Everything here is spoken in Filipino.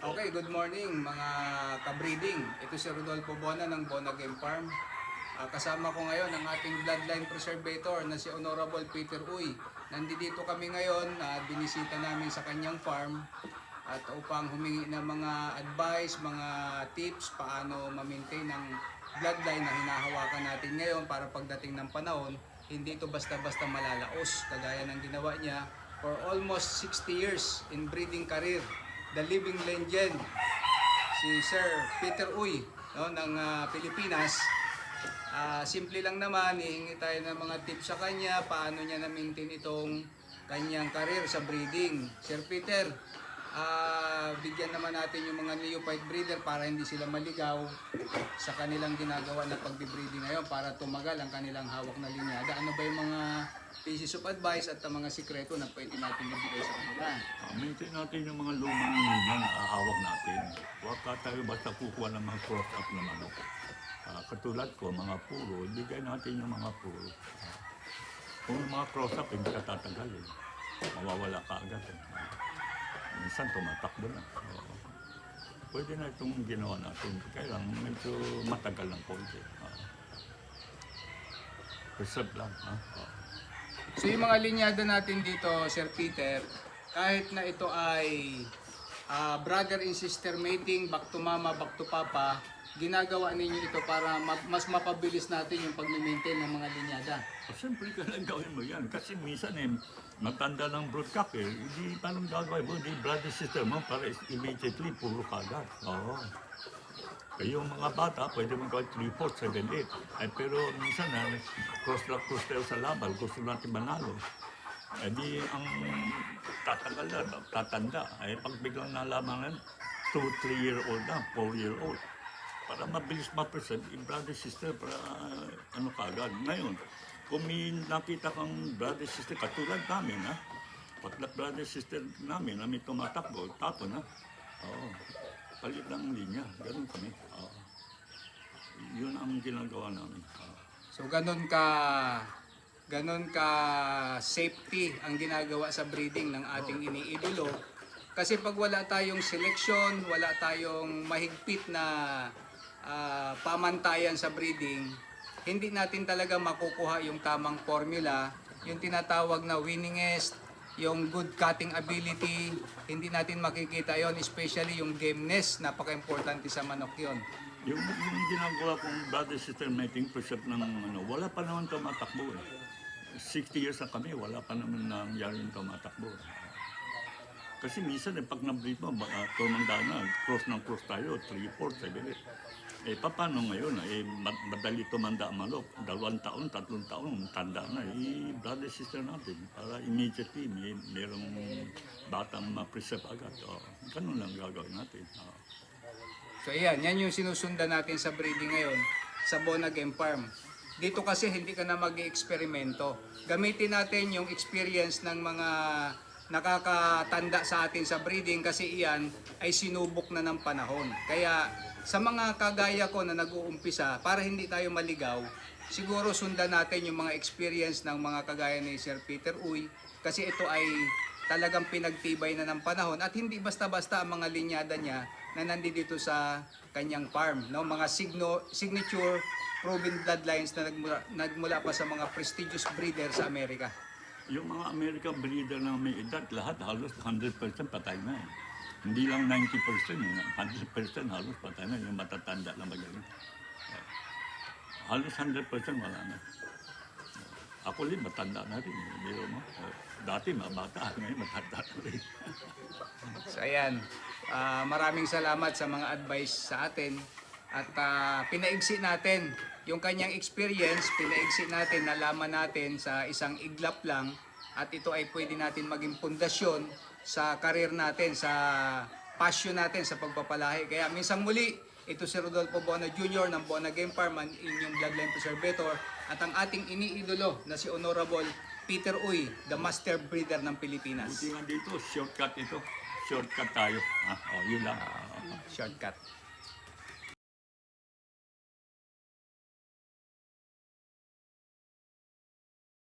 Okay, good morning mga ka-breeding. Ito si Rodolfo Bona ng Bona Game Farm. Kasama ko ngayon ang ating bloodline preservator na si Honorable Peter Uy. Nandito kami ngayon na binisita namin sa kanyang farm at upang humingi ng mga advice, mga tips paano ma-maintain ang bloodline na hinahawakan natin ngayon para pagdating ng panahon, hindi ito basta-basta malalaos kagaya ng ginawa niya for almost 60 years in breeding career. The living legend, si Sir Peter Uy, no, ng Pilipinas. Simple lang naman, hihingi tayo ng mga tips sa kanya, paano niya na-maintain itong kanyang career sa breeding. Sir Peter, bigyan naman natin yung mga neophyte breeder para hindi sila maligaw sa kanilang ginagawa na pagbe-breeding ngayon para tumagal ang kanilang hawak na linyada. Ano ba yung mga pieces of advice at mga sikreto na pwede natin ibigay sa kanila? Maintain natin yung mga lumang linya na ahawak natin. Huwag ka tayo basta kukuha ng mga cross-up na manok. Katulad ko, mga puro, ibigay natin yung mga puro. Kung yung mga cross-up, hindi ka tatagal eh. Mawawala ka agad eh. Minsan tumatakbo na. Pwede na itong ginawa natin. Kaya lang, medyo matagal ng konti. Preserve lang. So yung mga linyada natin dito, Sir Peter, kahit na ito ay brother and sister mating, back to mama, back to papa, ginagawa ninyo ito para mas mapabilis natin yung pag-maintain ng mga linyada. Siyempre ka lang gawin mo yan. Kasi minsan matanda ng broodcock eh. Hindi parang gagawin mo, hindi brother sister mo para immediately puro kagad. Oo. Yung mga bata, pwede mong gawin 3, 4, 7, 8. Ay, pero minsan cross tayo sa laban, gusto natin manalo. Eh di ang tatagal na, tatanda. Ay pag biglang nalaman 2, 3-year-old na, 4-year-old. Para mabilis ma-present, brother sister para ano kagad. Ngayon, kung may nakita kang brother sister, katulad namin ha, pag brother sister namin na may tumatakbo, tapon ha. Oo. Palit lang ang linya, ganun kami. Yun ang ginagawa namin. So ganun ka safety ang ginagawa sa breeding ng ating iniidolo. Kasi pag wala tayong selection, wala tayong mahigpit na pamantayan sa breeding, hindi natin talaga makukuha yung tamang formula, yung tinatawag na winningest, yung good cutting ability, hindi natin makikita yon, especially yung gameness, napaka-importante sa manok yon. Yung ginagawa kong brother sister mating preserve ng wala pa naman tumatakbo eh. 60 years na kami, wala pa naman nangyari yung tumatakbo. Kasi minsan pag na-breed mo, tumanda na, cross ng cross tayo, 3, 4, 7, 8. Paano ngayon? Madali tumanda ang manok. 2 taon, 3 taon, tanda na. Brother sister natin, para immediately merong batang ma-preserve agad. Ganun lang gagawin natin. So yan yung sinusundan natin sa breeding ngayon sa Bona Game Farm. Dito kasi hindi ka na mag-eksperimento. Gamitin natin yung experience ng mga nakakatanda sa atin sa breeding kasi iyan ay sinubok na ng panahon. Kaya sa mga kagaya ko na nag-uumpisa, para hindi tayo maligaw, siguro sundan natin yung mga experience ng mga kagaya ni Sir Peter Uy kasi ito ay talagang pinagtibay na ng panahon at hindi basta-basta ang mga linyada niya na nandito sa kanyang farm. No? Mga signature proven bloodlines na nagmula pa sa mga prestigious breeder sa Amerika. Yung mga American breeder na may edad, lahat halos 100% patay na. Hindi lang 90%, 100% halos patay na. Yung matatanda na magaling. Halos 100% wala na. Ako rin, matanda na rin. Mo. Dati mabata, ngayon matanda na rin. So ayan, maraming salamat sa mga advice sa atin. At pinaigsi natin yung kanyang experience, pinaigsi natin, nalaman natin sa isang iglap lang. At ito ay pwede natin maging pundasyon sa karir natin, sa passion natin sa pagpapalahi. Kaya minsan muli, ito si Rodolfo Bona Jr. ng Bona Game Farm, inyong bloodline preservator, at ang ating iniidolo na si Honorable Peter Uy, the master breeder ng Pilipinas. Buti nga dito, shortcut ito. Shortcut tayo. Yun lang. Shortcut.